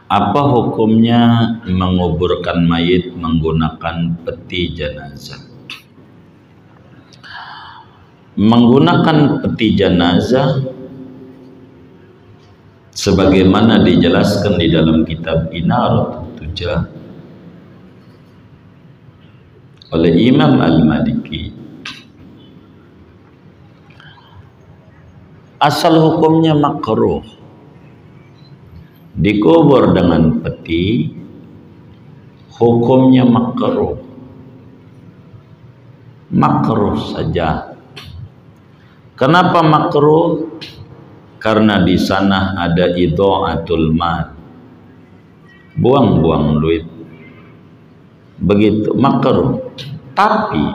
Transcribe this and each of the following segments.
Apa hukumnya menguburkan mayit menggunakan peti jenazah? Menggunakan peti jenazah sebagaimana dijelaskan di dalam kitab Inaratul Tujah oleh Imam Al-Maliki, asal hukumnya makruh dikubur dengan peti, hukumnya makruh saja. Kenapa makruh? Karena di sana ada idha'atul mal, buang-buang duit, begitu makruh. Tapi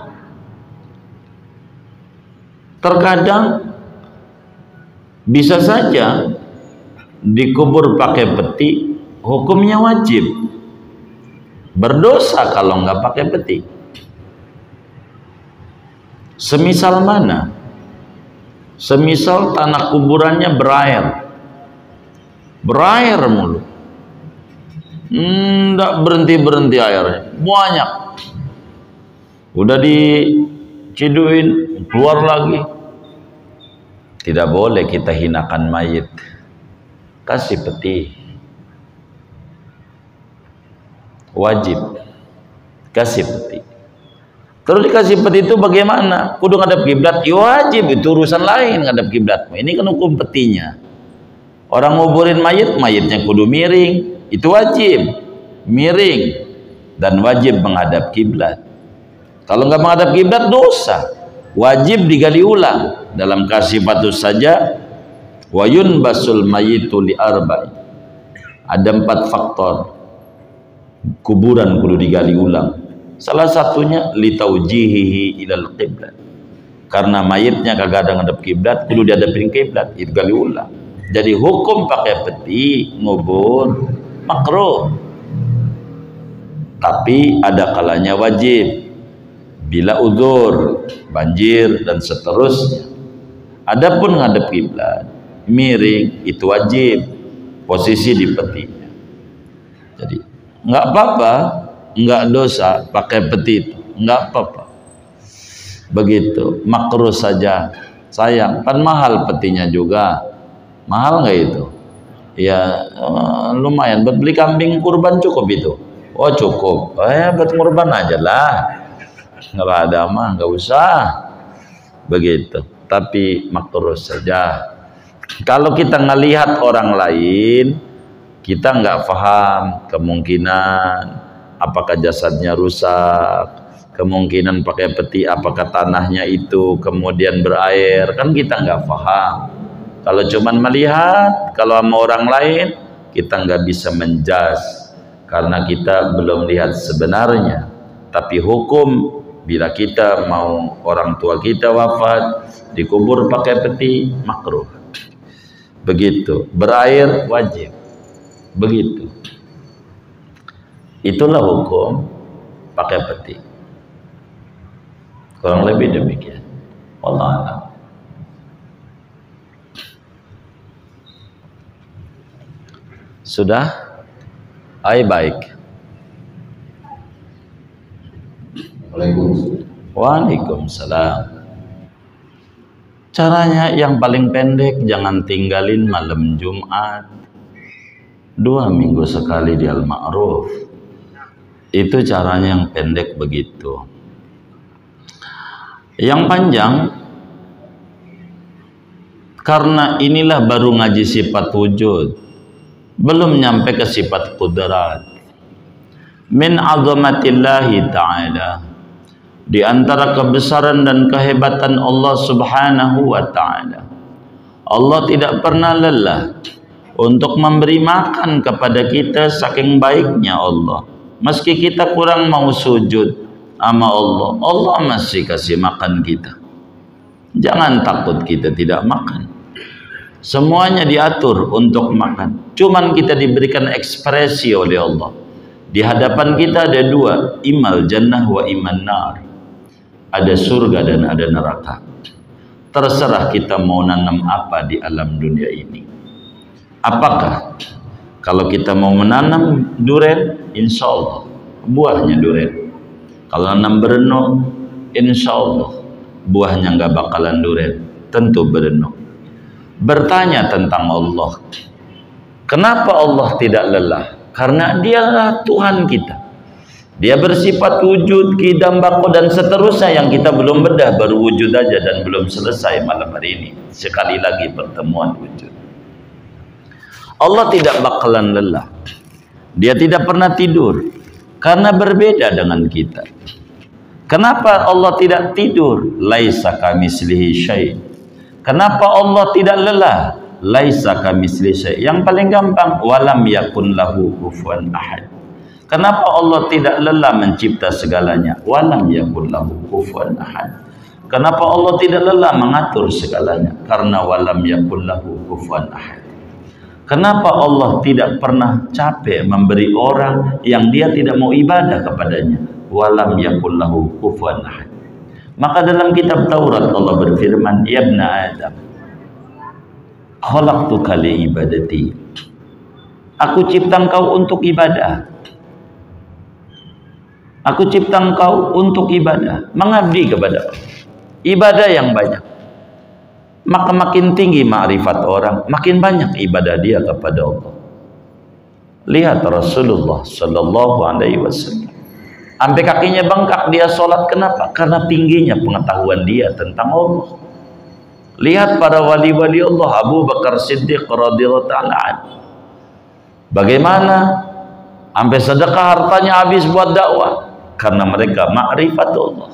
terkadang bisa saja dikubur pakai peti, hukumnya wajib, berdosa kalau nggak pakai peti. Semisal mana? Semisal tanah kuburannya berair mulu, nggak berhenti airnya, banyak, udah diciduin keluar lagi. Tidak boleh kita hinakan mayit, kasih peti, wajib kasih peti. Terus dikasih peti itu bagaimana? Kudu ngadap kiblat, ya wajib, itu urusan lain ngadap kiblat. Ini kan hukum petinya. Orang nguburin mayit, mayitnya kudu miring, itu wajib miring dan wajib menghadap kiblat. Kalau nggak menghadap kiblat dosa, wajib digali ulang. Dalam Kasifatus saja, wa yunbasul mayitu li arba'i. Ada 4 faktor kuburan kudu digali ulang. Salah satunya litaujihihi ilal qiblat, karena mayitnya kagak ada ngadep kiblat, kudu dihadapin kiblat, itu gali ulang. Jadi hukum pakai peti ngubur makruh, tapi ada kalanya wajib bila udzur, banjir dan seterusnya. Adapun ngadep kiblat miring itu wajib posisi di petinya. Jadi nggak apa-apa, nggak dosa pakai peti itu, nggak apa-apa, begitu, makruh saja. Sayang kan mahal petinya juga, mahal nggak itu ya? Lumayan buat beli kambing kurban cukup itu. Oh cukup, buat kurban aja lah, nggak ada mah nggak usah begitu, tapi makruh saja. Kalau kita ngelihat orang lain, kita nggak paham kemungkinan apakah jasadnya rusak, kemungkinan pakai peti apakah tanahnya itu kemudian berair, kan kita nggak paham. Kalau cuman melihat, kalau sama orang lain kita nggak bisa menjas karena kita belum lihat sebenarnya. Tapi hukum bila kita mau orang tua kita wafat dikubur pakai peti makruh, begitu, berair wajib, begitu. Itulah hukum pakai peti, kurang lebih demikian. Wallahu a'lam. Sudah? Baik. Waalaikumsalam. Caranya yang paling pendek, jangan tinggalin malam Jumat 2 minggu sekali di Al-Ma'ruf. Itu caranya yang pendek begitu. Yang panjang, karena inilah baru ngaji sifat wujud, belum nyampe ke sifat qudrat. Min azamatillahi ta'ala, di antara kebesaran dan kehebatan Allah subhanahu wa ta'ala, Allah tidak pernah lelah untuk memberi makan kepada kita. Saking baiknya Allah, meski kita kurang mau sujud sama Allah, Allah masih kasih makan kita. Jangan takut kita tidak makan, semuanya diatur untuk makan. Cuman kita diberikan ekspresi oleh Allah. Di hadapan kita ada 2, imal jannah wa iman nar, ada surga dan ada neraka. Terserah kita mau nanam apa di alam dunia ini. Apakah Kalau kita mau menanam duren, insya Allah buahnya duren. Kalau nanam berenuk, insya Allah buahnya nggak bakalan duren, tentu berenuk. Bertanya tentang Allah, kenapa Allah tidak lelah? Karena Dialah Tuhan kita. Dia bersifat wujud, qidam, baqo dan seterusnya yang kita belum bedah, baru wujud aja dan belum selesai malam hari ini. Sekali lagi pertemuan wujud. Allah tidak bakalan lelah. Dia tidak pernah tidur karena berbeda dengan kita. Kenapa Allah tidak tidur? Laisa kamitslihi syai'. Kenapa Allah tidak lelah? Laisa kamitslihi syai'. Yang paling gampang, walam yakun lahu kufuwan ahad. Kenapa Allah tidak lelah mencipta segalanya? Walam yakun lahu kufuwan ahad. Kenapa Allah tidak lelah mengatur segalanya? Karena walam yakun lahu kufuwan ahad. Kenapa Allah tidak pernah capek memberi orang yang dia tidak mau ibadah kepadanya? Walam yakul lahu kufuwan ahad. Maka dalam kitab Taurat Allah berfirman, ya ibna Adam, khalaqtuka li ibadati. Aku cipta engkau untuk ibadah. Aku cipta engkau untuk ibadah, mengabdi kepada Allah. Ibadah yang banyak. Maka makin tinggi ma'rifat orang, makin banyak ibadah dia kepada Allah. Lihat Rasulullah sallallahu alaihi wasallam, sampai kakinya bengkak dia sholat. Kenapa? Karena tingginya pengetahuan dia tentang Allah. Lihat para wali-wali Allah, Abu Bakar Siddiq radhiyallahu ta'ala, bagaimana sampai sedekah hartanya habis buat dakwah karena mereka ma'rifat Allah.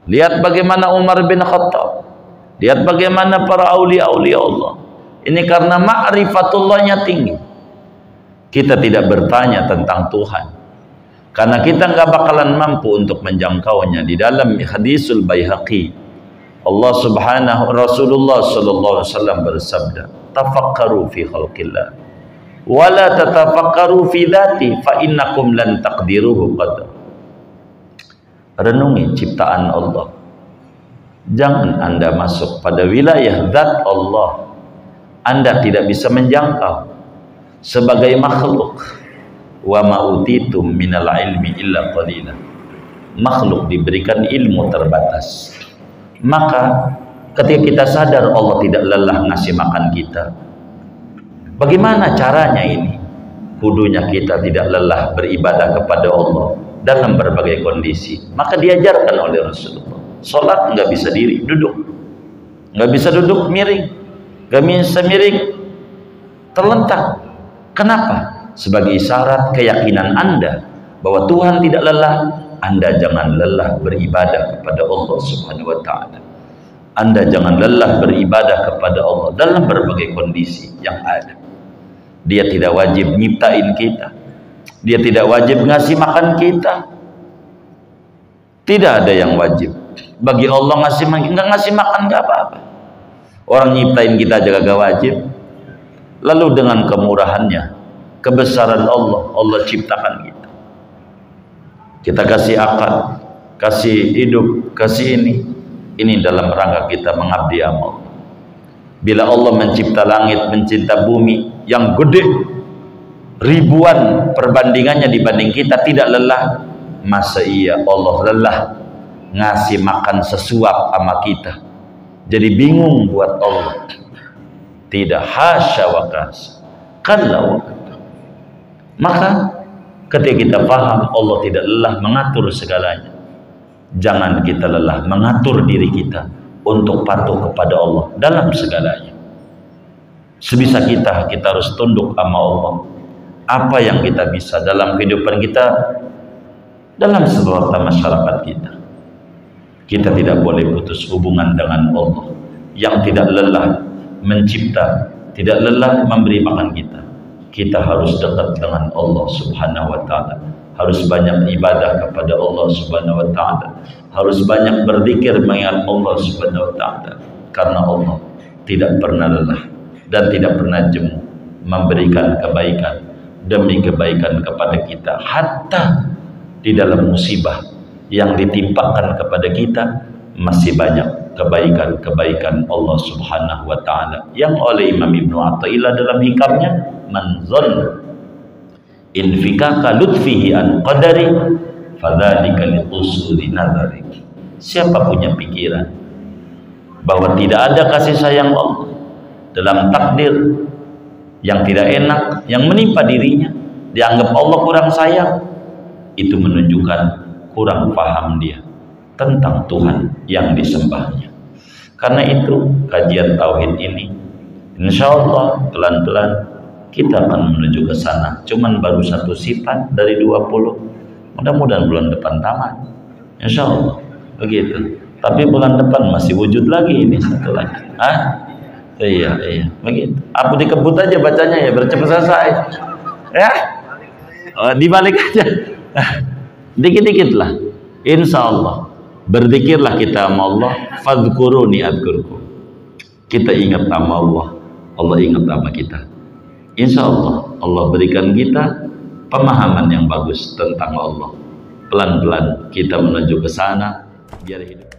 Lihat bagaimana Umar bin Khattab, lihat bagaimana para aulia-aulia Allah. Ini karena ma'rifatullahnya tinggi. Kita tidak bertanya tentang Tuhan karena kita nggak bakalan mampu untuk menjangkaunya. Di dalam hadisul Baihaqi, Rasulullah sallallahu alaihi wasallam bersabda, tafakkaru fi khalqillah wa la tatafakkaru fi dzati fa innakum lan taqdiruhu qadar. Renungi ciptaan Allah. Jangan Anda masuk pada wilayah zat Allah. Anda tidak bisa menjangkau sebagai makhluk. Wa ma utitum minal ilmi illa qalila. Makhluk diberikan ilmu terbatas. Maka ketika kita sadar Allah tidak lelah ngasih makan kita, bagaimana caranya ini? Kudunya kita tidak lelah beribadah kepada Allah dalam berbagai kondisi. Maka diajarkan oleh Rasulullah, sholat nggak bisa diri, duduk. Nggak bisa duduk miring. Nggak bisa miring terlentak. Kenapa? Sebagai isyarat keyakinan Anda bahwa Tuhan tidak lelah. Anda jangan lelah beribadah kepada Allah Subhanahu wa ta'ala. Anda jangan lelah beribadah kepada Allah dalam berbagai kondisi yang ada. Dia tidak wajib nyiptain kita. Dia tidak wajib ngasih makan kita. Tidak ada yang wajib. Bagi Allah ngasih makan, nggak ngasih makan nggak apa-apa. Orang nyiptain kita aja gak wajib. Lalu dengan kemurahannya, kebesaran Allah, Allah ciptakan kita. Kita kasih akal, kasih hidup, kasih ini. Ini dalam rangka kita mengabdi amal. Bila Allah mencipta langit, mencipta bumi yang gede, ribuan perbandingannya dibanding kita, tidak lelah. Masa iya Allah lelah ngasih makan sesuap sama kita? Jadi bingung buat Allah. Tidak, hasya wa kasa, kalla wa kata. Maka ketika kita paham Allah tidak lelah mengatur segalanya, jangan kita lelah mengatur diri kita untuk patuh kepada Allah dalam segalanya. Sebisa kita harus tunduk sama Allah. Apa yang kita bisa dalam kehidupan kita, dalam serata masyarakat kita. Kita tidak boleh putus hubungan dengan Allah yang tidak lelah mencipta, tidak lelah memberi makan kita. Kita harus dekat dengan Allah Subhanahu wa ta'ala. Harus banyak ibadah kepada Allah Subhanahu wa ta'ala. Harus banyak berzikir mengingat Allah Subhanahu wa ta'ala. Karena Allah tidak pernah lelah dan tidak pernah jemu memberikan kebaikan demi kebaikan kepada kita. Hatta di dalam musibah yang ditimpakan kepada kita, masih banyak kebaikan-kebaikan Allah Subhanahu wa taala yang oleh Imam Ibnu Athaillah dalam hikamnya, man dhanna infikaka lutfihi an qadari fadzalika li usuli nadhari. Siapa punya pikiran bahwa tidak ada kasih sayang Allah dalam takdir yang tidak enak yang menimpa dirinya, dianggap Allah kurang sayang, itu menunjukkan kurang paham dia tentang Tuhan yang disembahnya. Karena itu kajian tauhid ini insya Allah pelan-pelan kita akan menuju ke sana. Cuman baru satu sifat dari 20. Mudah-mudahan bulan depan tamat, insya Allah begitu. Tapi bulan depan masih wujud lagi ini satu lagi. Iya begitu. Aku dikebut aja bacanya ya, bercepat selesai ya. Dibalik aja dikit-dikit lah, insya Allah. Berzikirlah kita sama Allah, fadhkuruni adzkurkum. Kita ingat nama Allah, Allah ingat nama kita. Insya Allah Allah berikan kita pemahaman yang bagus tentang Allah. Pelan-pelan kita menuju ke sana biar hidup